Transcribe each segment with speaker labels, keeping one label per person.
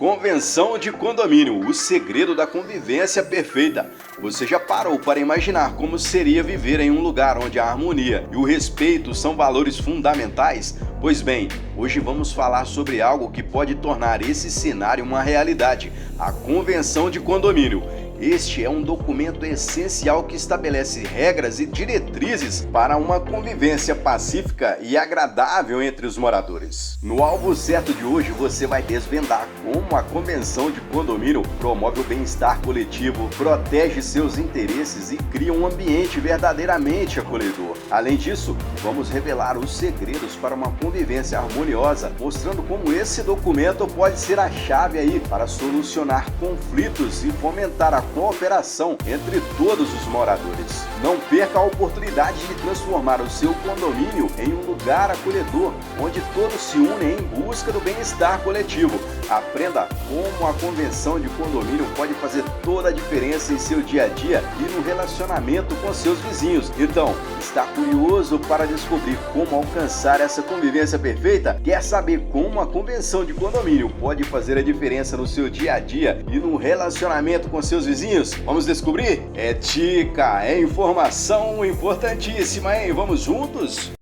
Speaker 1: Convenção de condomínio, o segredo da convivência perfeita. Você já parou para imaginar como seria viver em um lugar onde a harmonia e o respeito são valores fundamentais? Pois bem, hoje vamos falar sobre algo que pode tornar esse cenário uma realidade: a Convenção de Condomínio. Este é um documento essencial que estabelece regras e diretrizes para uma convivência pacífica e agradável entre os moradores. No Alvo Certo de hoje, você vai desvendar como a Convenção de Condomínio promove o bem-estar coletivo, protege seus interesses e cria um ambiente verdadeiramente acolhedor. Além disso, vamos revelar os segredos para uma convivência harmoniosa, mostrando como esse documento pode ser a chave aí para solucionar conflitos e fomentar a cooperação entre todos os moradores. Não perca a oportunidade de transformar o seu condomínio em um lugar acolhedor, onde todos se unem em busca do bem-estar coletivo. Aprenda como a Convenção de Condomínio pode fazer toda a diferença em seu dia a dia e no relacionamento com seus vizinhos. Então, está curioso para descobrir como alcançar essa convivência perfeita? Quer saber como a Convenção de Condomínio pode fazer a diferença no seu dia a dia e no relacionamento com seus vizinhos? Vamos descobrir? É dica, é informação importantíssima, hein? Vamos juntos?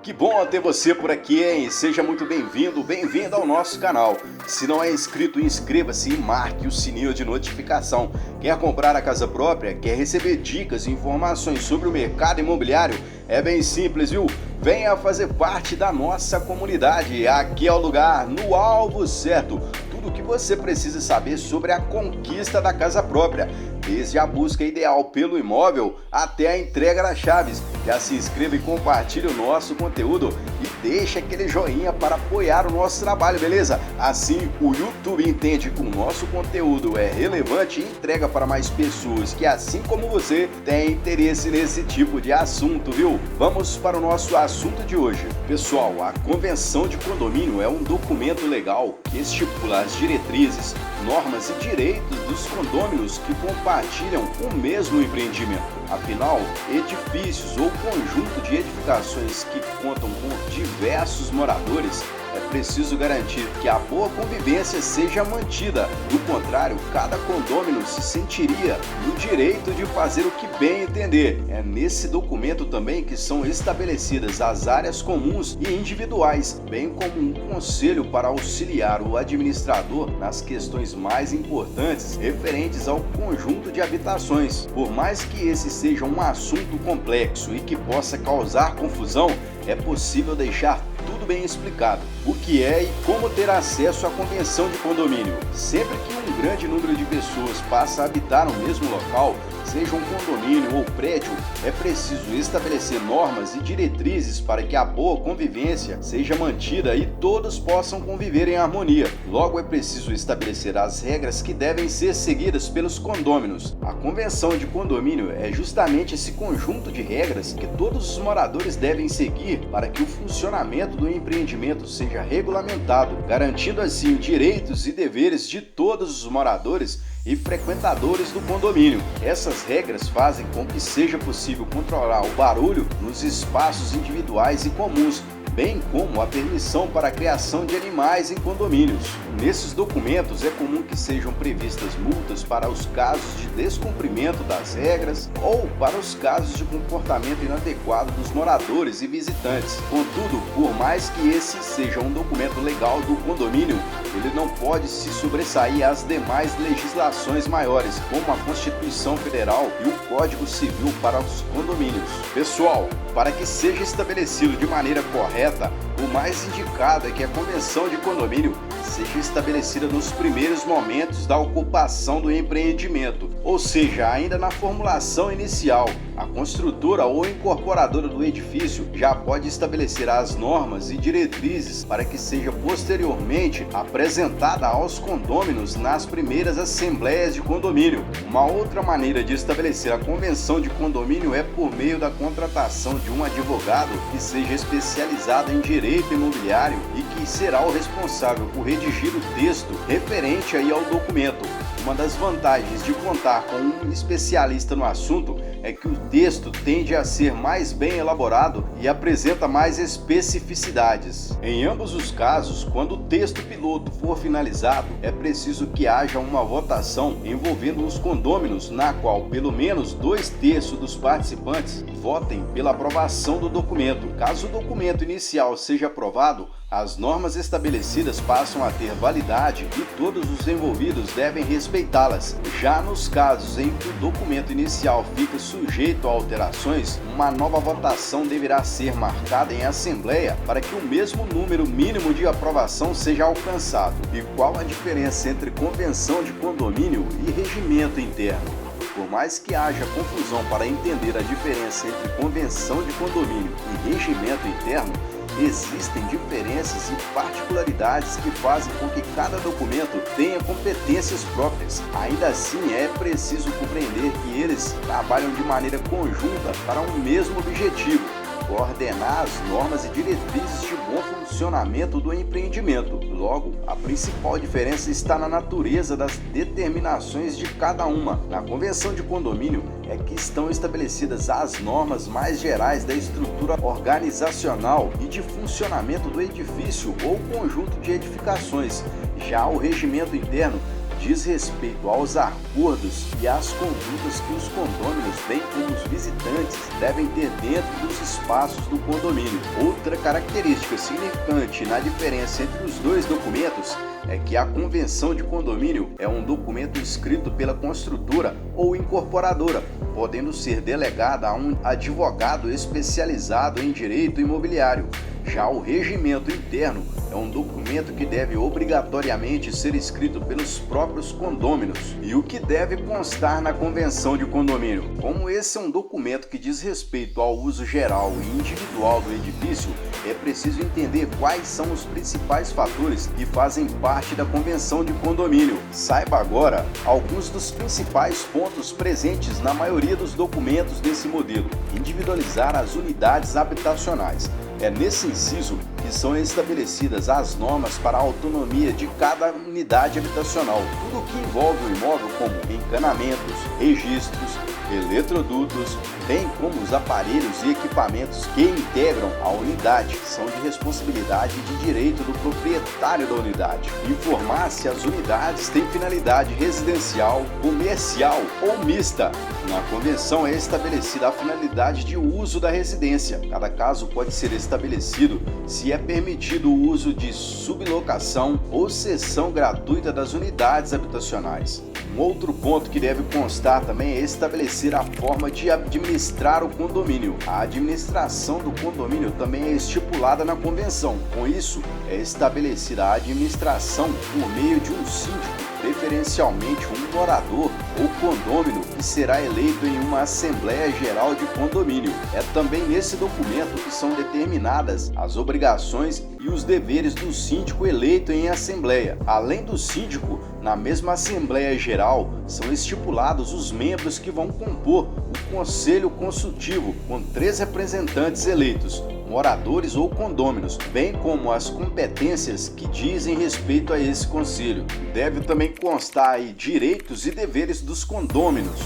Speaker 1: Que bom ter você por aqui, hein? Seja muito bem-vindo, bem-vinda ao nosso canal. Se não é inscrito, inscreva-se e marque o sininho de notificação. Quer comprar a casa própria? Quer receber dicas e informações sobre o mercado imobiliário? É bem simples, viu? Venha fazer parte da nossa comunidade. Aqui é o lugar, no Alvo Certo. Tudo o que você precisa saber sobre a conquista da casa própria, desde a busca ideal pelo imóvel até a entrega das chaves. Já se inscreva e compartilhe o nosso conteúdo e deixe aquele joinha para apoiar o nosso trabalho, beleza? Assim o YouTube entende que o nosso conteúdo é relevante e entrega para mais pessoas que, assim como você, têm interesse nesse tipo de assunto, viu? Vamos para o nosso assunto de hoje. Pessoal, a Convenção de Condomínio é um documento legal que estipula as diretrizes, normas e direitos dos condôminos que compartilham o mesmo empreendimento. Afinal, edifícios ou conjunto de edificações que contam com diversos moradores, é preciso garantir que a boa convivência seja mantida. Do contrário, cada condômino se sentiria no direito de fazer o que bem entender. É nesse documento também que são estabelecidas as áreas comuns e individuais, bem como um conselho para auxiliar o administrador nas questões mais importantes referentes ao conjunto de habitações. Por mais que esse seja um assunto complexo e que possa causar confusão, é possível deixar tudo bem explicado. O que é e como ter acesso à Convenção de Condomínio? Sempre que um grande número de pessoas passa a habitar no mesmo local, seja um condomínio ou prédio, é preciso estabelecer normas e diretrizes para que a boa convivência seja mantida e todos possam conviver em harmonia. Logo, é preciso estabelecer as regras que devem ser seguidas pelos condôminos. A Convenção de Condomínio é justamente esse conjunto de regras que todos os moradores devem seguir para que o funcionamento do empreendimento seja regulamentado, garantindo assim os direitos e deveres de todos os moradores e frequentadores do condomínio. Essas regras fazem com que seja possível controlar o barulho nos espaços individuais e comuns, bem como a permissão para a criação de animais em condomínios. Nesses documentos é comum que sejam previstas multas para os casos de descumprimento das regras ou para os casos de comportamento inadequado dos moradores e visitantes. Contudo, por mais que esse seja um documento legal do condomínio, ele não pode se sobressair às demais legislações maiores, como a Constituição Federal e o Código Civil para os condomínios. Pessoal, para que seja estabelecido de maneira correta, o mais indicado é que a Convenção de Condomínio seja estabelecida nos primeiros momentos da ocupação do empreendimento, ou seja, ainda na formulação inicial. A construtora ou incorporadora do edifício já pode estabelecer as normas e diretrizes para que seja posteriormente apresentada aos condôminos nas primeiras assembleias de condomínio. Uma outra maneira de estabelecer a Convenção de Condomínio é por meio da contratação de um advogado que seja especializado em direito imobiliário e que será o responsável por redigir o texto referente aí ao documento. Uma das vantagens de contar com um especialista no assunto é que o texto tende a ser mais bem elaborado e apresenta mais especificidades. Em ambos os casos, quando o texto piloto for finalizado, é preciso que haja uma votação envolvendo os condôminos, na qual pelo menos 2/3 dos participantes votem pela aprovação do documento. Caso o documento inicial seja aprovado, as normas estabelecidas passam a ter validade e todos os envolvidos devem respeitá-las. Já nos casos em que o documento inicial fica sujeito a alterações, uma nova votação deverá ser marcada em assembleia para que o mesmo número mínimo de aprovação seja alcançado. E qual a diferença entre convenção de condomínio e regimento interno? Por mais que haja confusão para entender a diferença entre convenção de condomínio e regimento interno, existem diferenças e particularidades que fazem com que cada documento tenha competências próprias. Ainda assim, é preciso compreender que eles trabalham de maneira conjunta para um mesmo objetivo: coordenar as normas e diretrizes de bom funcionamento do empreendimento. Logo, a principal diferença está na natureza das determinações de cada uma. Na convenção de condomínio é que estão estabelecidas as normas mais gerais da estrutura organizacional e de funcionamento do edifício ou conjunto de edificações. Já o regimento interno diz respeito aos acordos e às condutas que os condôminos, bem como os visitantes, devem ter dentro dos espaços do condomínio. Outra característica significante na diferença entre os dois documentos é que a convenção de condomínio é um documento escrito pela construtora ou incorporadora, podendo ser delegada a um advogado especializado em direito imobiliário. Já o regimento interno é um documento que deve obrigatoriamente ser escrito pelos próprios condôminos. E o que deve constar na convenção de condomínio? Como esse é um documento que diz respeito ao uso geral e individual do edifício, é preciso entender quais são os principais fatores que fazem parte da convenção de condomínio. Saiba agora alguns dos principais pontos presentes na maioria dos documentos desse modelo. Individualizar as unidades habitacionais. É nesse inciso que são estabelecidas as normas para a autonomia de cada unidade habitacional. Tudo o que envolve o imóvel, como encanamentos, registros, eletrodutos, bem como os aparelhos e equipamentos que integram a unidade, são de responsabilidade e de direito do proprietário da unidade. Informar se as unidades têm finalidade residencial, comercial ou mista. Na convenção é estabelecida a finalidade de uso da residência. Cada caso pode ser estabelecido se é permitido o uso de sublocação ou cessão gratuita das unidades habitacionais. Um outro ponto que deve constar também é estabelecer a forma de administrar o condomínio. A administração do condomínio também é estipulada na convenção. Com isso, é estabelecida a administração por meio de um síndico, preferencialmente um morador ou condômino que será eleito em uma Assembleia Geral de Condomínio. É também nesse documento que são determinadas as obrigações e os deveres do síndico eleito em Assembleia. Além do síndico, na mesma Assembleia Geral são estipulados os membros que vão compor o Conselho Consultivo, com 3 representantes eleitos, moradores ou condôminos, bem como as competências que dizem respeito a esse conselho. Deve também constar aí direitos e deveres dos condôminos.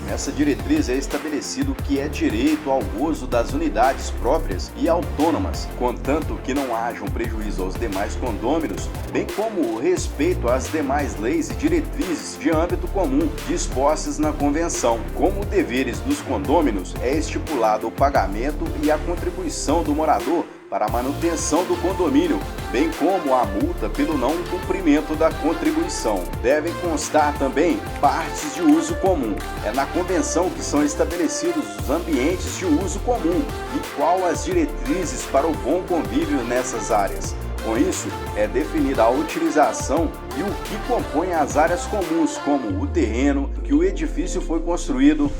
Speaker 1: Nessa diretriz é estabelecido que é direito ao gozo das unidades próprias e autônomas, contanto que não haja um prejuízo aos demais condôminos, bem como o respeito às demais leis e diretrizes de âmbito comum dispostas na convenção. Como deveres dos condôminos, é estipulado o pagamento e a contribuição do morador para a manutenção do condomínio, bem como a multa pelo não cumprimento da contribuição. Devem constar também partes de uso comum. É na convenção que são estabelecidos os ambientes de uso comum e qual as diretrizes para o bom convívio nessas áreas. Com isso, é definida a utilização e o que compõe as áreas comuns, como o terreno que o edifício foi construído,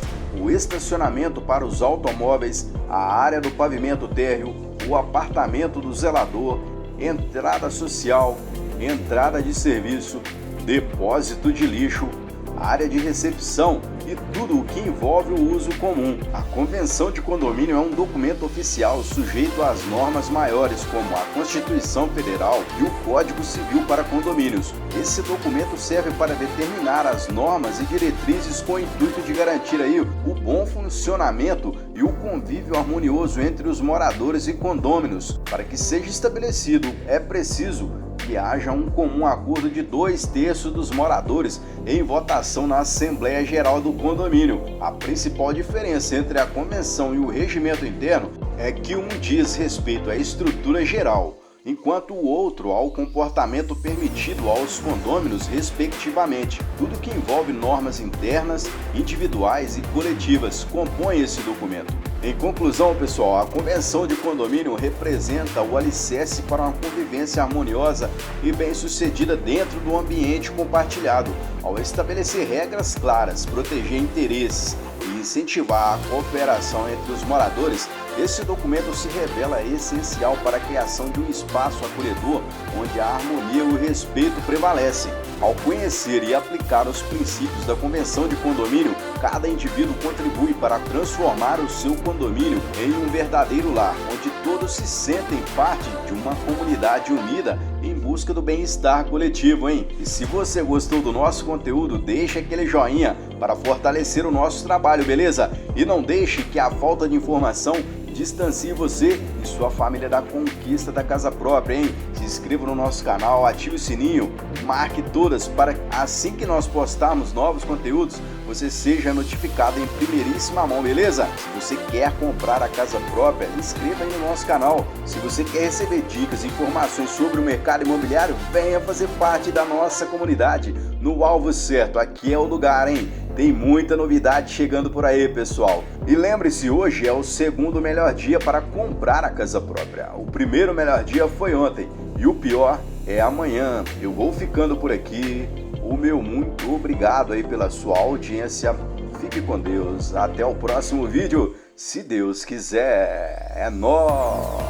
Speaker 1: o estacionamento para os automóveis, a área do pavimento térreo, o apartamento do zelador, entrada social, entrada de serviço, depósito de lixo, área de recepção e tudo o que envolve o uso comum. A Convenção de Condomínio é um documento oficial sujeito às normas maiores, como a Constituição Federal e o Código Civil para condomínios. Esse documento serve para determinar as normas e diretrizes com o intuito de garantir aí o bom funcionamento e o convívio harmonioso entre os moradores e condôminos. Para que seja estabelecido, é preciso que haja um comum acordo de 2/3 dos moradores em votação na Assembleia Geral do condomínio. A principal diferença entre a convenção e o regimento interno é que um diz respeito à estrutura geral, enquanto o outro ao comportamento permitido aos condôminos, respectivamente. Tudo que envolve normas internas, individuais e coletivas compõe esse documento. Em conclusão, pessoal, a Convenção de Condomínio representa o alicerce para uma convivência harmoniosa e bem-sucedida dentro do ambiente compartilhado. Ao estabelecer regras claras, proteger interesses e incentivar a cooperação entre os moradores, esse documento se revela essencial para a criação de um espaço acolhedor onde a harmonia e o respeito prevalecem. Ao conhecer e aplicar os princípios da Convenção de Condomínio, cada indivíduo contribui para transformar o seu condomínio em um verdadeiro lar, onde todos se sentem parte de uma comunidade unida em busca do bem-estar coletivo, hein? E se você gostou do nosso conteúdo, deixa aquele joinha para fortalecer o nosso trabalho, beleza? E não deixe que a falta de informação distancie você e sua família da conquista da casa própria, hein? Se inscreva no nosso canal, ative o sininho, marque todas para assim que nós postarmos novos conteúdos, você seja notificado em primeiríssima mão, beleza? Se você quer comprar a casa própria, inscreva aí no nosso canal. Se você quer receber dicas e informações sobre o mercado imobiliário, venha fazer parte da nossa comunidade. No Alvo Certo, aqui é o lugar, hein? Tem muita novidade chegando por aí, pessoal. E lembre-se, hoje é o segundo melhor dia para comprar a casa própria. O primeiro melhor dia foi ontem e o pior é amanhã. Eu vou ficando por aqui. O meu muito obrigado aí pela sua audiência. Fique com Deus. Até o próximo vídeo, se Deus quiser. É nóis!